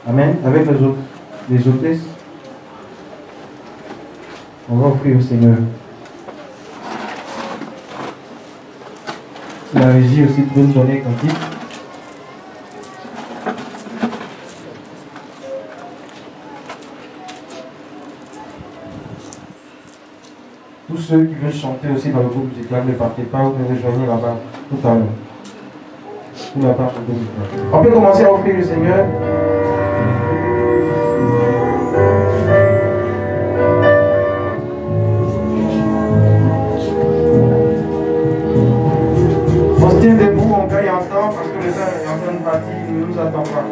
Amen. Avec les hôtesses, on va offrir au Seigneur. La régie aussi peut nous donner un cantique. Tous ceux qui veulent chanter aussi dans le groupe musical, ne partez pas, vous pouvez rejoindre là-bas tout à l'heure. Tout là-bas, on peut commencer à offrir le Seigneur. On se tient debout, on gagne en temps parce que le temps est en train de partir, il ne nous attend pas.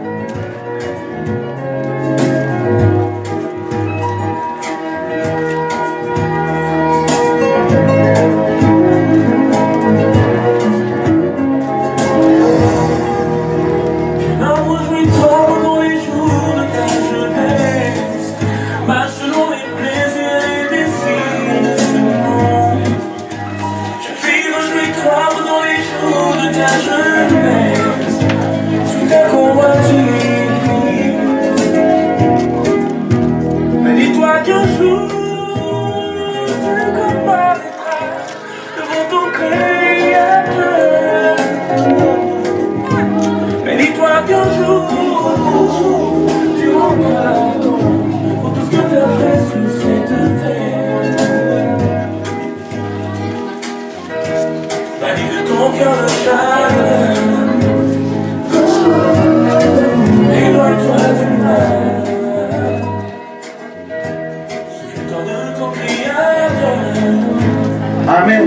Amen.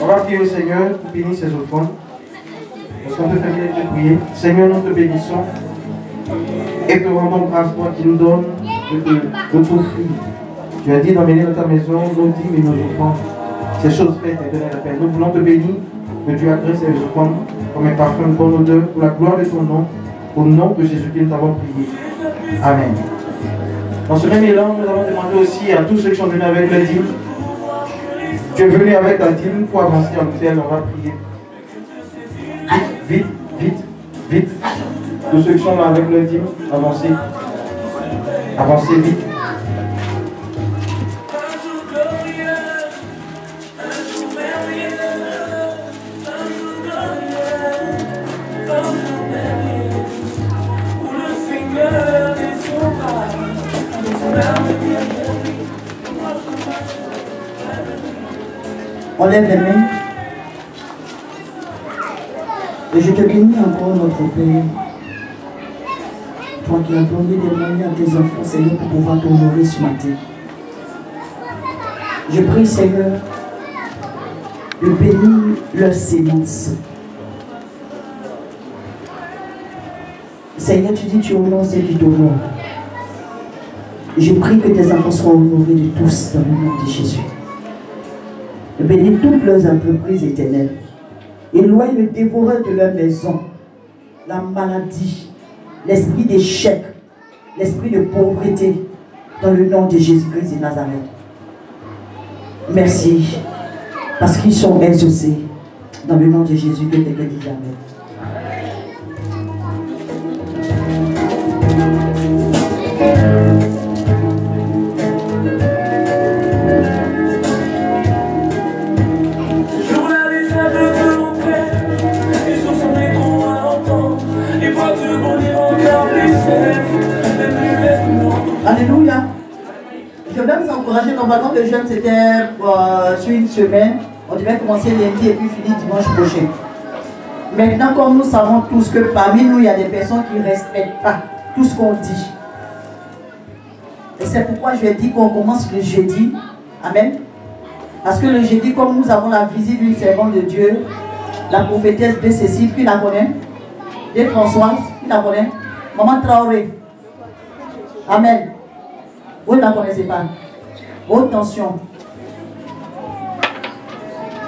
On va prier au Seigneur pour bénir ses offrandes. Est-ce qu'on peut finir de prier? Seigneur, nous te bénissons et te rendons grâce toi qui nous donnes de t'offrir. Tu as dit d'emmener dans ta maison nos dîmes et nos offrandes. Ces choses faites et donner la paix. Nous voulons te bénir, que tu agresses ces offrandes comme un parfum de bonne odeur pour la gloire de ton nom. Au nom de Jésus-Christ, nous t'avons prié. Amen. Dans ce même élan, nous avons demandé aussi à tous ceux qui sont venus avec le dîme. Tu es venu avec ta dîme pour avancer en hôtel, on va prier. Vite, vite, vite. Tous ceux qui sont là avec le dîme, avancez. Avancez vite. On lève les mains. Et je te bénis encore, notre Père. Toi qui as donné des moyens à tes enfants, Seigneur, pour pouvoir t'honorer ce matin. Je prie, Seigneur, de bénir leur sémence. Seigneur, tu dis, tu honores ceux qui t'honorent. Je prie que tes enfants soient honorés de tous dans le nom de Jésus. Bénis toutes leurs entreprises éternelles. Éloigne le dévoreur de leur maison, la maladie, l'esprit d'échec, l'esprit de pauvreté, dans le nom de Jésus-Christ de Nazareth. Merci, parce qu'ils sont exaucés, dans le nom de Jésus, que quelqu'un dise Amen. Alléluia. Je vais vous encourager. Normalement, le jeûne, c'était sur une semaine. On devait commencer lundi et puis finir dimanche prochain. Maintenant, comme nous savons tous que parmi nous, il y a des personnes qui ne respectent pas tout ce qu'on dit. Et c'est pourquoi je vais dire qu'on commence le jeudi. Amen. Parce que le jeudi, comme nous avons la visite d'une servante de Dieu, la prophétesse de Cécile, qui la connaît, de Françoise, qui la connaît, Maman Traoré. Amen. Vous ne la connaissez pas. Haute tension.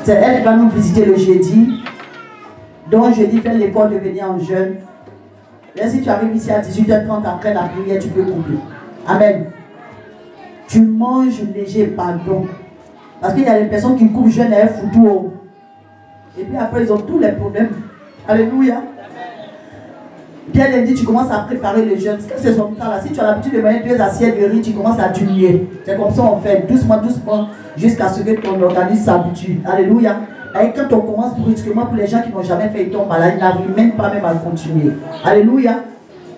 C'est elle qui va nous visiter le jeudi. Donc jeudi, fais l'effort de venir en jeûne. Et si tu arrives ici à 18h30 après la prière, tu peux couper. Amen. Tu manges léger, pardon. Parce qu'il y a des personnes qui coupent jeûne et elles foutent tout haut. Et puis après, ils ont tous les problèmes. Alléluia. Bien lundi, tu commences à préparer le jeûne. C'est comme ça là. Si tu as l'habitude de manger 2 assiettes de riz, tu commences à diminuer. C'est comme ça on fait, doucement, doucement, jusqu'à ce que ton organisme s'habitue. Alléluia. Et quand on commence brusquement, pour les gens qui n'ont jamais fait, ils tombent malades, ils n'arrivent même pas à continuer. Alléluia.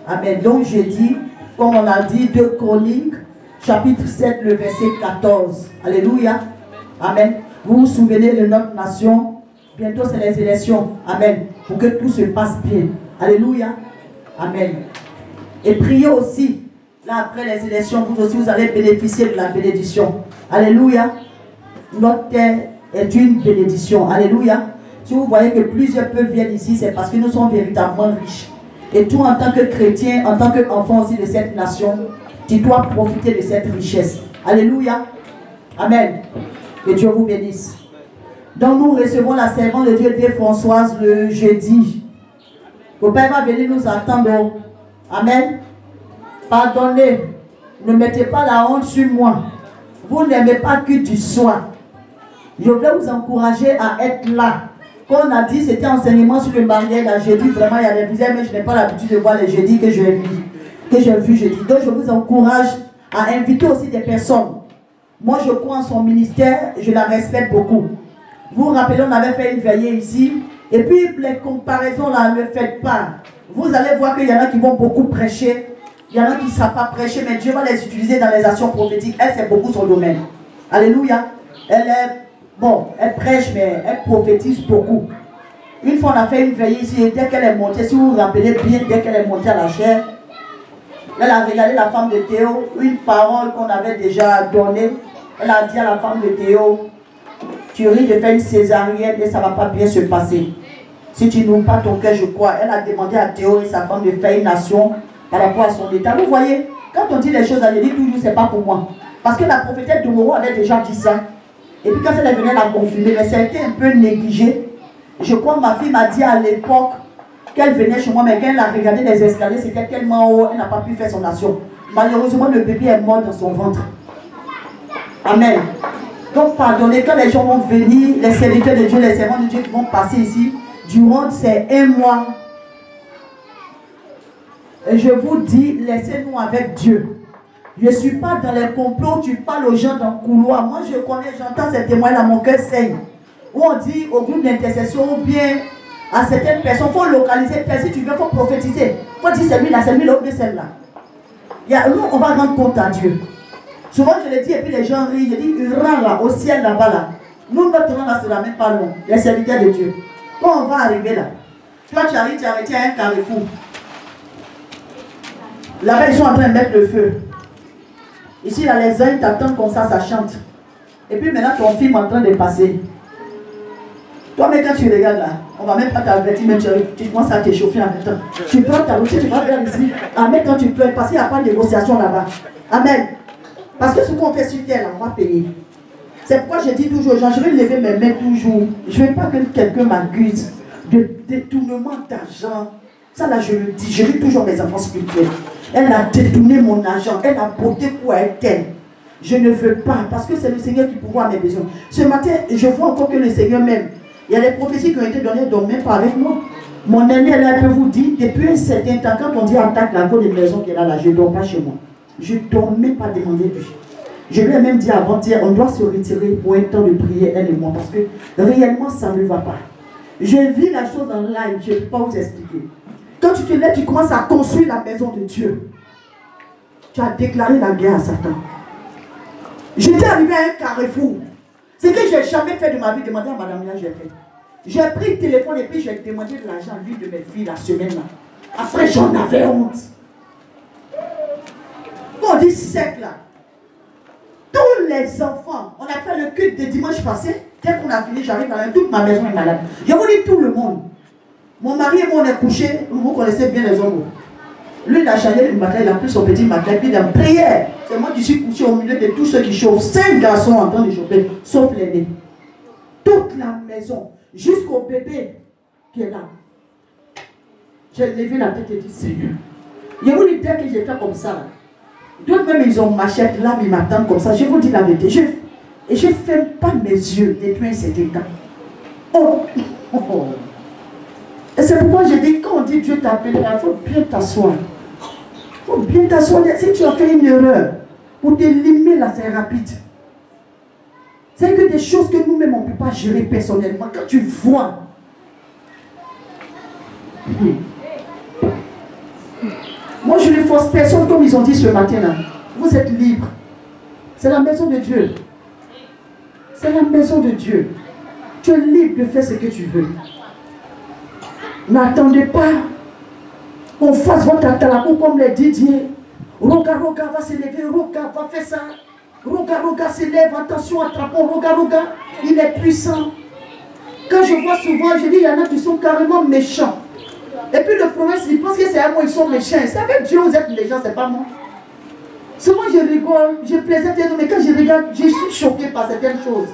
Amen. Donc je dis, comme on a dit, 2 Chroniques, chapitre 7, le verset 14. Alléluia. Amen. Vous vous souvenez de notre nation. Bientôt c'est les élections. Amen. Pour que tout se passe bien. Alléluia. Amen. Et priez aussi. Là après les élections, vous aussi vous allez bénéficier de la bénédiction. Alléluia. Notre terre est une bénédiction. Alléluia. Si vous voyez que plusieurs peuples viennent ici, c'est parce que nous sommes véritablement riches. Et toi en tant que chrétien, en tant qu'enfant aussi de cette nation, tu dois profiter de cette richesse. Alléluia. Amen. Que Dieu vous bénisse. Donc nous recevons la servante de Dieu Dé Françoise le jeudi. Le Père va venir nous attendre. Amen. Pardonnez. Ne mettez pas la honte sur moi. Vous n'aimez pas que du soin. Je voulais vous encourager à être là. Comme on a dit, c'était enseignement sur le mariage. J'ai dit vraiment, il y a des visages, mais je n'ai pas l'habitude de voir les jeudis que j'ai vu jeudi. Donc je vous encourage à inviter aussi des personnes. Moi, je crois en son ministère, je la respecte beaucoup. Vous vous rappelez, on avait fait une veillée ici. Et puis, les comparaisons là, ne faites pas. Vous allez voir qu'il y en a qui vont beaucoup prêcher. Il y en a qui ne savent pas prêcher, mais Dieu va les utiliser dans les actions prophétiques. Elle, c'est beaucoup son domaine. Alléluia. Elle prêche, mais elle prophétise beaucoup. Une fois, on a fait une veillée ici, et dès qu'elle est montée, si vous vous rappelez bien, dès qu'elle est montée à la chair, elle a regardé la femme de Théo, une parole qu'on avait déjà donnée. Elle a dit à la femme de Théo, tu risques de faire une césarienne et ça ne va pas bien se passer. Si tu n'ouvres pas ton cœur, je crois. Elle a demandé à Théo et sa femme de faire une nation par rapport à son état. Vous voyez, quand on dit les choses, elle dit toujours, c'est pas pour moi. Parce que la prophétesse de Moro avait déjà dit ça. Et puis quand elle est venue la confirmer, mais ça a été un peu négligé. Je crois que ma fille m'a dit à l'époque qu'elle venait chez moi, mais quand elle a regardé les escaliers, c'était tellement haut, elle n'a pas pu faire son nation. Malheureusement, le bébé est mort dans son ventre. Amen. Donc pardonnez, quand les gens vont venir, les serviteurs de Dieu, les servants de Dieu qui vont passer ici, durant ces 1 mois, et je vous dis, laissez-nous avec Dieu. Je ne suis pas dans les complots, tu parles aux gens dans le couloir. Moi, je connais, j'entends ces témoins là, mon cœur saigne. Où on dit au groupe d'intercession ou bien à certaines personnes, il faut localiser, si tu veux, il faut prophétiser. Il faut dire celui-là, ou bien celle-là. Nous, on va rendre compte à Dieu. Souvent, je le dis, et puis les gens rient, je dis, rang là, au ciel là-bas là. Nous, notre rang là, c'est même pas long. Les serviteurs de Dieu. Quand on va arriver là, toi, tu arrives, tu as arrêté à un carrefour. Là-bas, ils sont en train de mettre le feu. Ici, là, les uns t'attendent comme ça chante. Et puis maintenant, ton film est en train de passer. Toi, mais quand tu regardes là, on va même pas t'avertir, mais tu commences à t'échauffer en même temps. Tu prends ta route, tu vas faire ici. Amen, quand tu pleures, parce qu'il n'y a pas de négociation là-bas. Amen. Parce que ce qu'on fait sur terre, là, on va payer. C'est pourquoi je dis toujours aux gens, je vais lever mes mains toujours. Je ne veux pas que quelqu'un m'accuse de détournement d'argent. Ça là, je le dis, je dis toujours mes enfants spirituels. Elle a détourné mon argent, elle a voté pour être telle. Je ne veux pas, parce que c'est le Seigneur qui pourvoit à mes besoins. Ce matin, je vois encore que le Seigneur m'aime. Il y a des prophéties qui ont été données, donc même pas avec moi. Mon ami, elle peut vous dire, depuis un certain temps, quand on dit attaque la cour de maison qui est là, je ne dors pas chez moi. Je ne dors même pas demander lui. Je lui ai même dit avant-hier, on doit se retirer pour un temps de prière, elle et moi, parce que réellement, ça ne va pas. Je vis la chose en live, je ne peux pas vous expliquer. Quand tu te lèves, tu commences à construire la maison de Dieu. Tu as déclaré la guerre à Satan. J'étais arrivé à un carrefour. Ce que je n'ai jamais fait de ma vie, demander à madame là, j'ai fait. J'ai pris le téléphone et puis j'ai demandé de l'argent à lui de mes filles la semaine là. Après, j'en avais honte. Quand on dit sec là, tous les enfants, on a fait le culte de dimanche passé. Dès qu'on a fini, j'arrive à toute ma maison est malade. Je vous dis tout le monde. Mon mari et moi, on est couchés. Vous connaissez bien les hommes. Lui, il a changé le matin, il a pris son petit matin, puis il est en prière. C'est moi qui suis couché au milieu de tous ceux qui chauffent. 5 garçons en train de chauffer, sauf l'aîné. Toute la maison, jusqu'au bébé qui est là. J'ai levé la tête et dit, Seigneur. Je vous dis, dès que j'ai fait comme ça, d'autres même, ils ont machette là, ils m'attendent comme ça. Je vous dis la vérité. Et je ne ferme pas mes yeux depuis un certain temps. Oh, oh, oh. Et c'est pourquoi je dis, quand on dit Dieu t'a appelé, il faut bien t'asseoir. Il faut bien t'asseoir. Si tu as fait une erreur, pour t'éliminer là, c'est rapide. C'est que des choses que nous-mêmes, on ne peut pas gérer personnellement. Quand tu vois, moi je ne force personne comme ils ont dit ce matin-là. Vous êtes libre. C'est la maison de Dieu. C'est la maison de Dieu. Tu es libre de faire ce que tu veux. N'attendez pas qu'on fasse votre atalakou comme les Didier. Roga Roga va se lever, Roga va faire ça. Roga Roga se lève, attention, attrapons Roga Roga. Il est puissant. Quand je vois souvent, je dis, il y en a qui sont carrément méchants. Et puis le problème, c'est qu'ils pensent que c'est à moi, ils sont méchants. C'est avec Dieu, vous êtes méchants, c'est pas moi. Souvent, je rigole, je plaisante, mais quand je regarde, je suis choquée par certaines choses.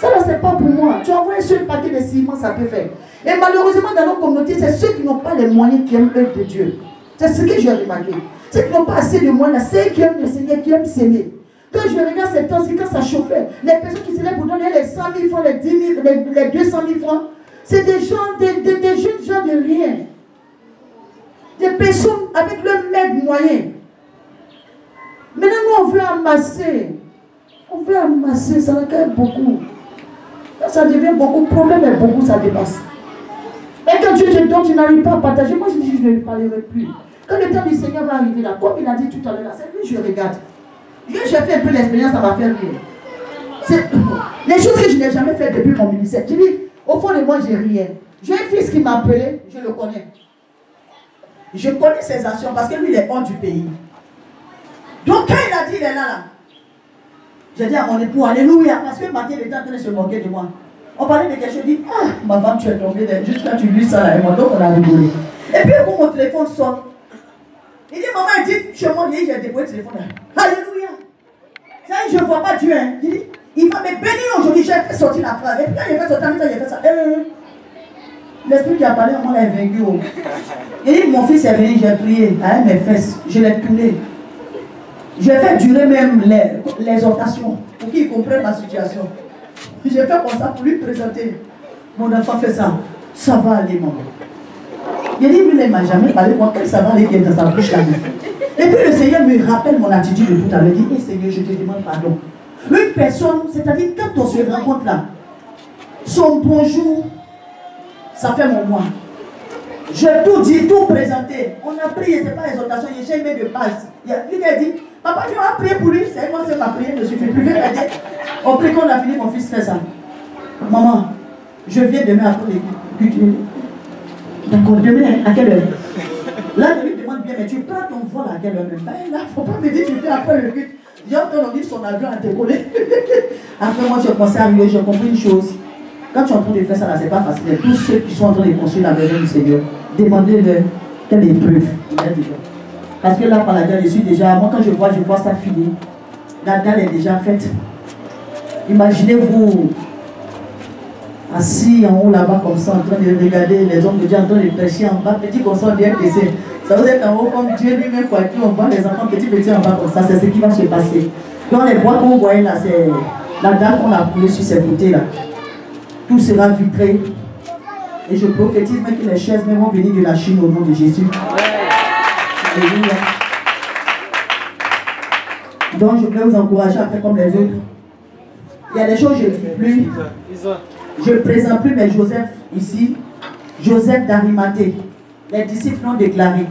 Ça là, c'est pas pour moi. Tu envoies un seul paquet de ciment, ça peut faire. Et malheureusement, dans nos communautés, c'est ceux qui n'ont pas les moyens qui aiment œuvre de Dieu. C'est ce que j'ai remarqué. Ceux qui n'ont pas assez de moyens, c'est ceux qui aiment le Seigneur, qui aiment s'aimer. Quand je regarde ces temps-ci, quand ça chauffait, les personnes qui se lèvent pour donner les 100 000 francs, les 10 000, les 200 000 francs, c'est des gens, des jeunes gens de rien. Des personnes avec le maigre moyen. Maintenant, nous, on veut amasser. On veut amasser, ça requiert beaucoup. Quand ça devient beaucoup, le problème est beaucoup, ça dépasse. Et quand Dieu te donne, tu n'arrives pas à partager. Moi, je dis, je ne parlerai plus. Quand le temps du Seigneur va arriver là, comme il a dit tout à l'heure, c'est lui, je regarde. J'ai fait un peu l'expérience, ça va faire rire. Les choses que je n'ai jamais faites depuis mon ministère. Je dis, au fond de moi, j'ai rien. J'ai un fils qui m'a appelé, je le connais. Je connais ses actions parce que lui, il est hors du pays. Donc, quand il a dit, il est là. J'ai dit à mon époux, alléluia, parce que Mathilde était en train de se moquer de moi. On parlait de quelque chose, je dis, ah, ma femme, tu es tombée, juste quand tu lis ça là, et moi, donc on a rigolé. Et puis, quand mon téléphone sonne, il dit, maman, il dit, chez moi, j'ai déposé le téléphone là. Alléluia. Ça, je ne vois pas Dieu, hein. Il dit, il va me bénir aujourd'hui, j'ai fait sortir la phrase. Et puis, quand il a fait sortir, il a fait ça. L'esprit qui a parlé, moi, est vaincu. Il dit, mon fils est venu, j'ai prié, avec mes fesses, je l'ai tourné. J'ai fait durer même les exhortations pour qu'il comprenne ma situation. J'ai fait comme ça pour lui présenter. Mon enfant fait ça. Ça va aller, maman. Il dit, lui, il ne m'a jamais parlé. Moi, quand ça va aller, il est dans sa bouche là. Et puis le Seigneur me rappelle mon attitude de tout à l'heure. Il dit, Seigneur, je te demande pardon. Une personne, c'est-à-dire quand on se rencontre là, son bonjour, ça fait mon moi. J'ai tout dit, tout présenté. On a prié, ce n'est pas l'exhortation, j'ai mis de base. Il y a lui qui a dit, papa, tu vas prier pour lui. C'est moi, c'est ma prière, ne suffit plus. On prie qu'on a fini, mon fils fait ça. Maman, je viens demain après l'église. D'accord, demain, à quelle heure? Là, je lui demande bien, mais tu prends ton vol à quelle heure même? Ben là, il ne faut pas me dire que tu fais après le but. J'ai entendu son avion a décollé. Après, moi, j'ai commencé à arriver, j'ai compris une chose. Quand tu es en train de faire ça, là, ce n'est pas facile. Tous ceux qui sont en train de construire la maison du Seigneur, demandez-leur quelle épreuve. Parce que là, par la dalle, je suis déjà, moi, quand je vois ça fini. La dalle est déjà faite. Imaginez-vous assis en haut là-bas comme ça, en train de regarder les hommes de Dieu en train de prêcher en bas, petit comme ça, on dirait que ça vous êtes en haut comme Dieu lui-même, quoi, on voit les enfants petits en bas comme ça, c'est ce qui va se passer. Dans les bois que vous voyez là, c'est la dalle qu'on a coulée sur ces côtés là. Tout sera vitré. Et je prophétise même que les chaises vont venir de la Chine au nom de Jésus. Alléluia. Donc je voulais vous encourager à faire comme les autres. Il y a des choses que je ne dis plus. Je ne présente plus mes Joseph ici. Joseph d'Arimathée. Les disciples l'ont déclaré.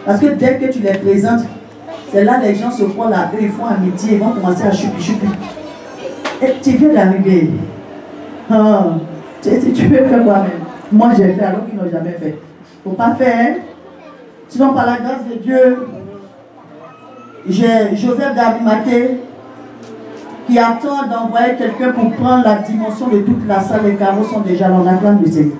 Parce que dès que tu les présentes, c'est là les gens se font là, eux ils font amitié, ils vont commencer à choupi. Et tu viens d'arriver. Ah, tu veux faire quoi même? Moi j'ai fait alors qu'ils n'ont jamais fait. Il ne faut pas faire. Hein? Sinon par la grâce de Dieu, j'ai Joseph d'Arimathée qui attend d'envoyer quelqu'un pour prendre la dimension de toute la salle. Les carreaux sont déjà dans la plante de Seigneur.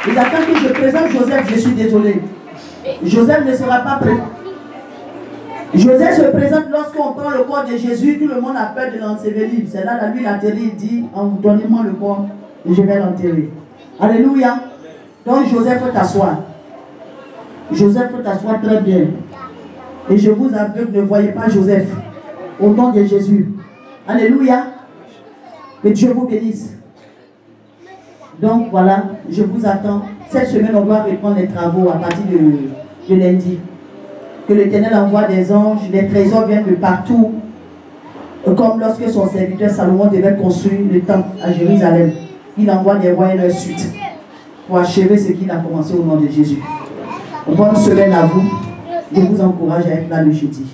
Ils attendent que je présente Joseph, je suis désolé. Joseph ne sera pas prêt. Joseph se présente lorsqu'on prend le corps de Jésus, tout le monde a peur de l'ensevelir. C'est là, lui, l'atterrit, il dit, donnez-moi le corps et je vais l'enterrer. Alléluia. Donc Joseph faut t'asseoir. Joseph faut t'asseoir très bien. Et je vous aveugle, ne voyez pas Joseph. Au nom de Jésus. Alléluia. Que Dieu vous bénisse. Donc voilà, je vous attends. Cette semaine, on va reprendre les travaux à partir de lundi. Que l'Éternel envoie des anges, les trésors viennent de partout. Comme lorsque son serviteur Salomon devait construire le temple à Jérusalem. Il envoie des rois et leur suite pour achever ce qu'il a commencé au nom de Jésus. Bonne semaine à vous. Je vous encourage à être là le jeudi.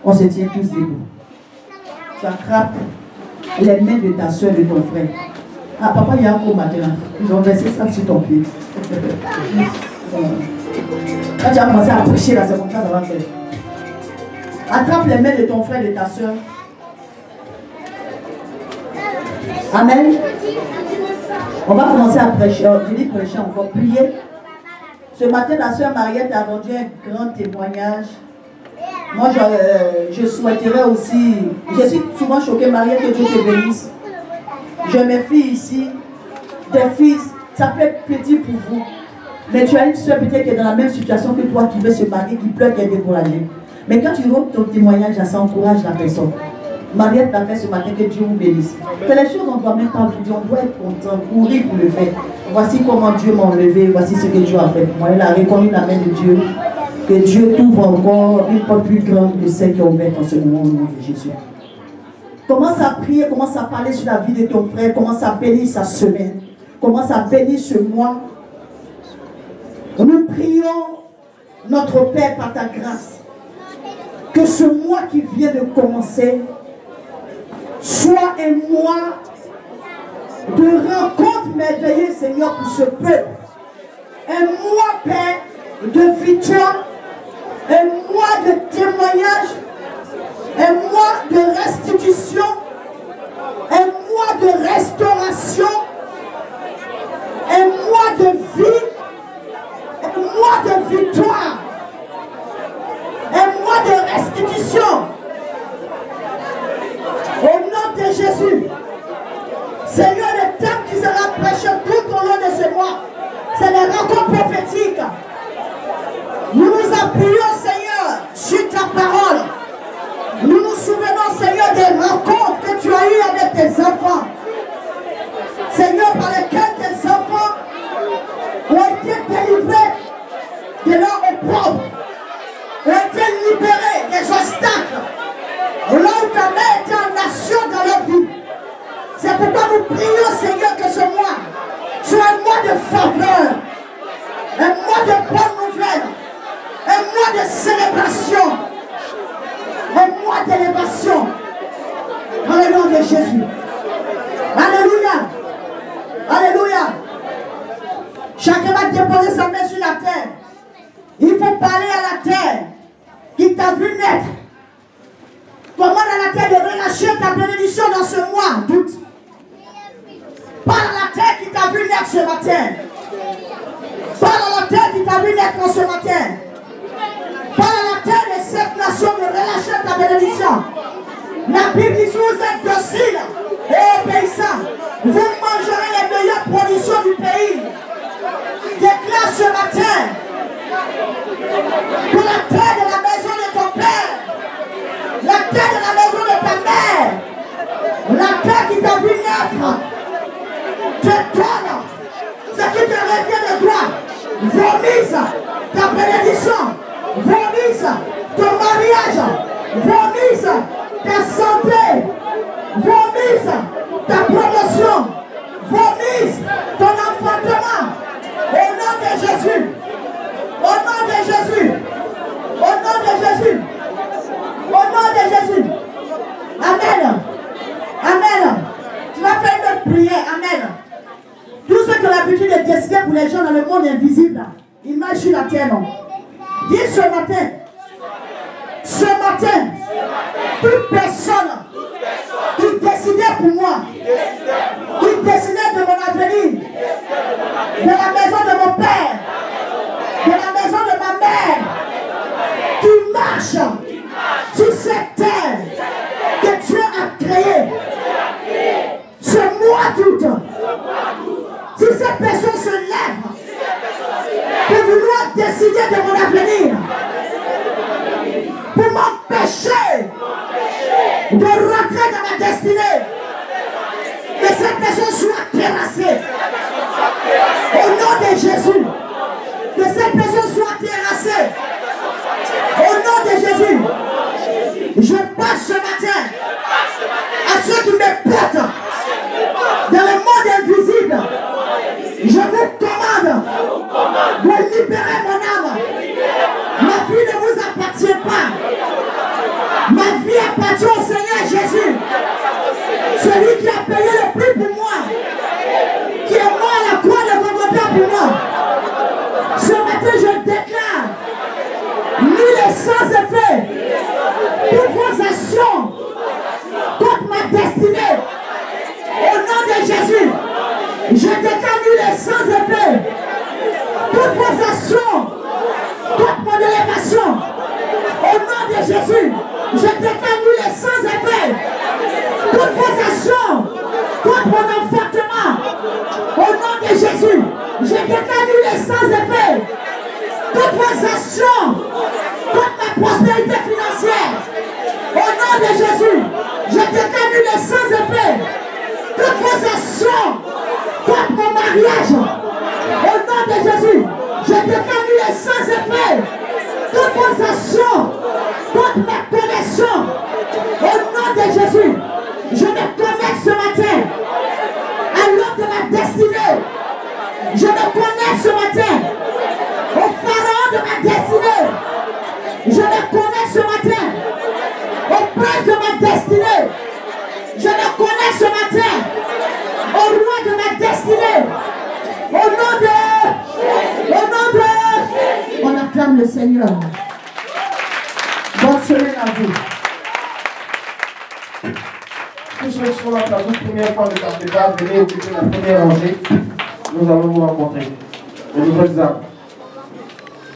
On se tient tous debout. Tu attrapes les mains de ta soeur et de ton frère. Ah, papa, il y a un coup maintenant. Ils ont versé ça sur ton pied. Quand tu as commencé à prêcher là, c'est comme ça va faire. Attrape les mains de ton frère et de ta soeur. Amen. On va commencer à prêcher. Je dis prêcher, on va prier. Ce matin, la soeur Mariette a rendu un grand témoignage. Moi, je souhaiterais aussi, je suis souvent choquée, Mariette, que Dieu te bénisse. J'ai mes filles ici, des fils, ça peut être petit pour vous. Mais tu as une soeur peut-être qui est dans la même situation que toi, qui veut se marier, qui pleure, qui est découragée. Mais quand tu rentres ton témoignage, ça encourage la personne. Mariette l'a fait ce matin, que Dieu vous bénisse. C'est les choses, on ne doit même pas vous dire, on doit être content, courir pour le faire. Voici comment Dieu m'a enlevé, voici ce que Dieu a fait pour moi. Elle a reconnu la main de Dieu. Que Dieu t'ouvre encore une porte plus grande que celle qui est ouverte en ce moment au nom de Jésus. Commence à prier, commence à parler sur la vie de ton frère, commence à bénir sa semaine, commence à bénir ce mois. Nous prions notre Père par ta grâce. Que ce mois qui vient de commencer soit un mois de rencontre merveilleuse, Seigneur, pour ce peuple. Un mois, Père, de victoire, un mois de témoignage, un mois de restitution, un mois de restauration, un mois de vie, un mois de victoire, un mois de restitution. Au nom de Jésus, Seigneur, le thème qui sera prêché tout au long de ce mois, c'est les rencontres prophétiques. Nous nous appuyons, Seigneur, sur ta parole. Nous nous souvenons, Seigneur, des rencontres que tu as eues avec tes enfants. Seigneur, par lesquelles tes enfants ont été délivrés de leur opprobre, ont été libérés des obstacles. Là où ta main était en action dans leur vie. C'est pourquoi nous prions, Seigneur, que ce mois soit un mois de faveur, un mois de bonnes nouvelles, un mois de célébration, un mois d'élévation. Dans le nom de Jésus. Alléluia. Alléluia. Chacun va déposer sa main sur la terre. Il faut parler à la terre qui t'a vu naître. Commande à la terre de relâcher ta bénédiction dans ce mois d'août. Parle à la terre qui t'a vu naître ce matin. Parle à la terre qui t'a vu naître ce matin. Parle à la terre de cette nation de relâcher ta bénédiction. La Bible dit, vous êtes dociles et obéissants. Vous mangerez les meilleures productions du pays. Déclare ce matin que la terre de la maison de ton père, la terre de la maison de ta mère, la terre qui t'a vu naître, te donne ce qui te revient de toi. Vomisse ta bénédiction, vomisse ton mariage, vomisse ta santé, vomisse ta promotion, vomisse ton enfantement. Au nom de Jésus, au nom de Jésus, au nom de Jésus, au nom de Jésus. Amen. Amen. Tu vas faire une prière. Amen. Tous ceux qui ont l'habitude de décider pour les gens dans le monde invisible, ils marchent sur la terre, non? Dis ce matin, toute personne qui décidait pour moi, qui décidait de mon avenir, de la maison de mon père, de la maison de ma mère, qui marche sur cette terre que Dieu a créée, ce mois d'août, si cette personne se lève pour vouloir décider de mon avenir, pour m'empêcher de rentrer dans ma destinée, que cette sans effet. Toutes vos actions contre mon élévation, au nom de Jésus, je détermine sans effet. Toutes vos actions contre mon enfantement, au nom de Jésus, je détermine sans effet. Toutes vos actions contre ma prospérité financière, au nom de Jésus, je détermine sans effet. Toutes vos actions contre mon mariage, au nom de Jésus, je détermine sans effet. Toutes vos actions contre ma connexion, au nom de Jésus, je me connecte ce matin à l'homme de ma destinée. Je me connecte ce matin au pharaon de ma destinée. Je me connecte ce matin au prince de ma destinée. Je me connecte ce matin au roi de ma destinée. Au nom de... On acclame le Seigneur. Bonne semaine à vous. Tous ceux qui sont là pour la toute première fois de Capital, venez occuper la première rangée. Nous allons vous rencontrer. Et nous examens.